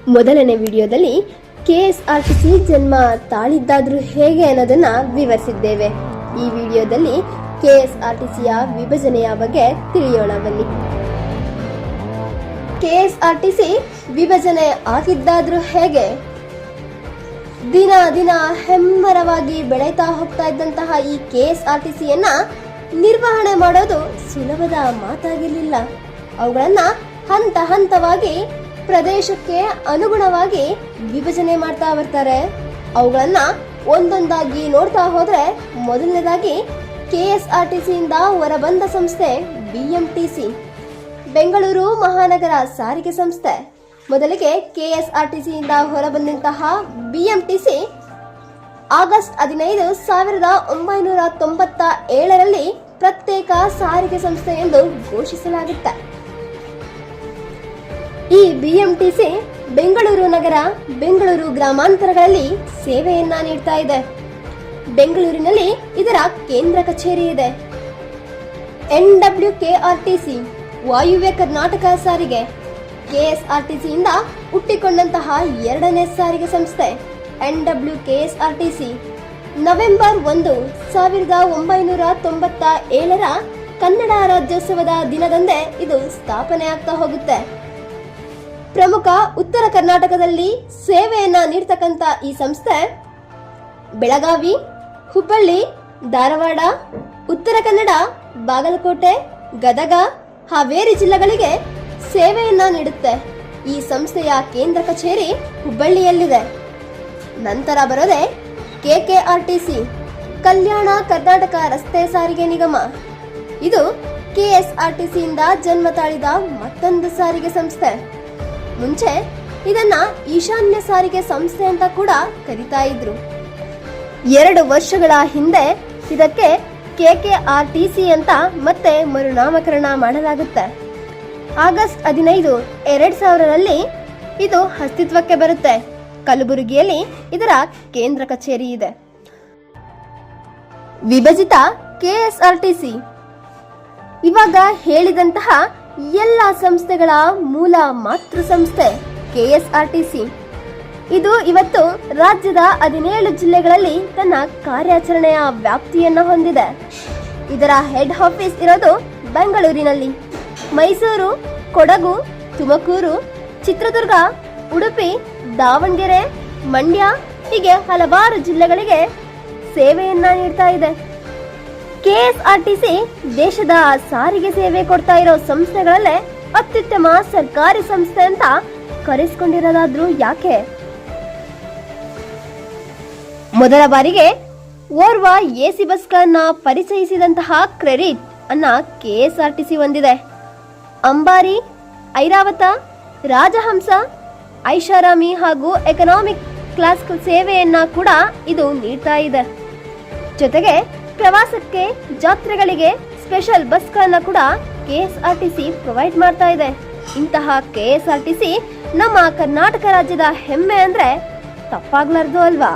ಮೊದಲನೇ ವಿಡಿಯೋದಲ್ಲಿ ಕೆಎಸ್ಆರ್ಟಿಸಿ ಜನ್ಮ ತಾಳಿದ್ದಾದ್ರೂ ಹೇಗೆ ಅನ್ನೋದನ್ನ ವಿವರಿಸಿದ್ದೇವೆ. ಈ ವಿಡಿಯೋದಲ್ಲಿ ಕೆಎಸ್ಆರ್ಟಿಸಿಯ ವಿಭಜನೆಯ ಬಗ್ಗೆ ತಿಳಿಯೋಣ ಬನ್ನಿ. ಕೆಎಸ್ಆರ್ಟಿಸಿ ವಿಭಜನೆ ಆಗಿದ್ದಾದ್ರೂ ಹೇಗೆ? ದಿನ ದಿನ ಹೆಮ್ಮರವಾಗಿ ಬೆಳೀತಾ ಹೋಗ್ತಾ ಇದ್ದಂತಹ ಈ ಕೆಎಸ್ಆರ್ಟಿಸಿಯನ್ನ ನಿರ್ವಹಣೆ ಮಾಡೋದು ಸುಲಭದ ಮಾತಾಗಿರಲಿಲ್ಲ. ಅವುಗಳನ್ನ ಹಂತ ಹಂತವಾಗಿ ಪ್ರದೇಶಕ್ಕೆ ಅನುಗುಣವಾಗಿ ವಿಭಜನೆ ಮಾಡ್ತಾ ಬರ್ತಾರೆ. ಅವುಗಳನ್ನ ಒಂದೊಂದಾಗಿ ನೋಡ್ತಾ ಹೋದ್ರೆ ಮೊದಲನೇದಾಗಿ ಕೆಎಸ್ಆರ್ಟಿಸಿಯಿಂದ ಹೊರಬಂದ ಸಂಸ್ಥೆ ಬಿಎಂಟಿಸಿ, ಬೆಂಗಳೂರು ಮಹಾನಗರ ಸಾರಿಗೆ ಸಂಸ್ಥೆ. ಮೊದಲಿಗೆ ಕೆಎಸ್ಆರ್ಟಿಸಿಯಿಂದ ಹೊರಬಂದಂತಹ ಬಿಎಂಟಿಸಿ ಆಗಸ್ಟ್ 15, 1997ರಲ್ಲಿ ಪ್ರತ್ಯೇಕ ಸಾರಿಗೆ ಸಂಸ್ಥೆ ಎಂದು ಘೋಷಿಸಲಾಗುತ್ತೆ. ಈ ಬಿಎಂಟಿಸಿ ಬೆಂಗಳೂರು ನಗರ, ಬೆಂಗಳೂರು ಗ್ರಾಮಾಂತರಗಳಲ್ಲಿ ಸೇವೆಯನ್ನ ನೀಡ್ತಾ ಇದೆ. ಬೆಂಗಳೂರಿನಲ್ಲಿ ಇದರ ಕೇಂದ್ರ ಕಚೇರಿ ಇದೆ. NWKRTC ವಾಯುವ್ಯ ಕರ್ನಾಟಕ ಸಾರಿಗೆ ಕೆಎಸ್ಆರ್ಟಿಸಿಯಿಂದ ಹುಟ್ಟಿಕೊಂಡಂತಹ ಎರಡನೇ ಸಾರಿಗೆ ಸಂಸ್ಥೆ NWKSRTC. ನವೆಂಬರ್ 1, 1997ರ ಕನ್ನಡ ರಾಜ್ಯೋತ್ಸವದ ದಿನದಂದೇ ಇದು ಸ್ಥಾಪನೆ ಆಗ್ತಾ ಹೋಗುತ್ತೆ. ಪ್ರಮುಖ ಉತ್ತರ ಕರ್ನಾಟಕದಲ್ಲಿ ಸೇವೆಯನ್ನ ನೀಡ್ತಕ್ಕಂಥ ಈ ಸಂಸ್ಥೆ ಬೆಳಗಾವಿ, ಹುಬ್ಬಳ್ಳಿ, ಧಾರವಾಡ, ಉತ್ತರ ಕನ್ನಡ, ಬಾಗಲಕೋಟೆ, ಗದಗ, ಹಾವೇರಿ ಜಿಲ್ಲೆಗಳಿಗೆ ಸೇವೆಯನ್ನ ನೀಡುತ್ತೆ. ಈ ಸಂಸ್ಥೆಯ ಕೇಂದ್ರ ಕಚೇರಿ ಹುಬ್ಬಳ್ಳಿಯಲ್ಲಿದೆ. ನಂತರ ಬರೋದೆ KKRTC, ಕಲ್ಯಾಣ ಕರ್ನಾಟಕ ರಸ್ತೆ ಸಾರಿಗೆ ನಿಗಮ. ಇದು ಕೆಎಸ್ಆರ್ಟಿಸಿಯಿಂದ ಜನ್ಮ ತಾಳಿದ ಮತ್ತೊಂದು ಸಾರಿಗೆ ಸಂಸ್ಥೆ. ಮುಂಚೆ ಇದನ್ನ ಈಶಾನ್ಯ ಸಾರಿಗೆ ಸಂಸ್ಥೆ ಅಂತ ಕೂಡ ಕರೀತಾ ಇದ್ರು. 2 ವರ್ಷಗಳ ಹಿಂದೆ ಇದಕ್ಕೆ KKRTC ಅಂತ ಮತ್ತೆ ಮರುನಾಮಕರಣ ಮಾಡಲಾಗುತ್ತೆ. ಆಗಸ್ಟ್ 15, 2000ರಲ್ಲಿ ಇದು ಅಸ್ತಿತ್ವಕ್ಕೆ ಬರುತ್ತೆ. ಕಲಬುರಗಿಯಲ್ಲಿ ಇದರ ಕೇಂದ್ರ ಕಚೇರಿ ಇದೆ. ವಿಭಜಿತ ಕೆಎಸ್ಆರ್ಟಿಸಿ ಇವಾಗ ಹೇಳಿದಂತಹ ಎಲ್ಲ ಸಂಸ್ಥೆಗಳ ಮೂಲ ಮಾತೃ ಸಂಸ್ಥೆ ಕೆಎಸ್ಆರ್ಟಿಸಿ. ಇದು ಇವತ್ತು ರಾಜ್ಯದ 17 ಜಿಲ್ಲೆಗಳಲ್ಲಿ ತನ್ನ ಕಾರ್ಯಾಚರಣೆಯ ವ್ಯಾಪ್ತಿಯನ್ನ ಹೊಂದಿದೆ. ಇದರ ಹೆಡ್ ಆಫೀಸ್ ಇರೋದು ಬೆಂಗಳೂರಿನಲ್ಲಿ. ಮೈಸೂರು, ಕೊಡಗು, ತುಮಕೂರು, ಚಿತ್ರದುರ್ಗ, ಉಡುಪಿ, ದಾವಣಗೆರೆ, ಮಂಡ್ಯ ಹೀಗೆ ಹಲವಾರು ಜಿಲ್ಲೆಗಳಿಗೆ ಸೇವೆಯನ್ನ ನೀಡ್ತಾ ಇದೆ. ಕೆಎಸ್ಆರ್ಟಿಸಿ ದೇಶದ ಸಾರಿಗೆ ಸೇವೆ ಕೊಡ್ತಾ ಇರೋ ಸಂಸ್ಥೆಗಳಲ್ಲೇ ಅತ್ಯುತ್ತಮ ಸರ್ಕಾರಿ ಸಂಸ್ಥೆ ಅಂತ ಕರೆಸಿಕೊಂಡಿರೋದಾದ್ರೂ ಯಾಕೆ? ಮೊದಲ ಬಾರಿಗೆ ಓರ್ವ ಎಸಿ ಬಸ್ಗಳನ್ನ ಪರಿಚಯಿಸಿದಂತಹ ಕ್ರೆಡಿಟ್ ಅನ್ನ ಕೆಎಸ್ಆರ್ಟಿಸಿ ಹೊಂದಿದೆ. ಅಂಬಾರಿ, ಐರಾವತ, ರಾಜಹಂಸ, ಐಷಾರಾಮಿ ಹಾಗೂ ಎಕನಾಮಿಕ್ ಕ್ಲಾಸ್ ಸೇವೆಯನ್ನ ಕೂಡ ಇದು ನೀಡ್ತಾ ಇದೆ. ಜೊತೆಗೆ ಪ್ರವಾಸಕ್ಕೆ, ಜಾತ್ರೆಗಳಿಗೆ ಸ್ಪೆಷಲ್ ಬಸ್ಗಳನ್ನ ಕೂಡ ಕೆಎಸ್ಆರ್ಟಿಸಿ ಪ್ರೊವೈಡ್ ಮಾಡ್ತಾ ಇದೆ. ಇಂತಹ ಕೆಎಸ್ಆರ್ಟಿಸಿ ನಮ್ಮ ಕರ್ನಾಟಕ ರಾಜ್ಯದ ಹೆಮ್ಮೆ ಅಂದ್ರೆ ತಪ್ಪಾಗ್ಲಾರ್ದು ಅಲ್ವಾ?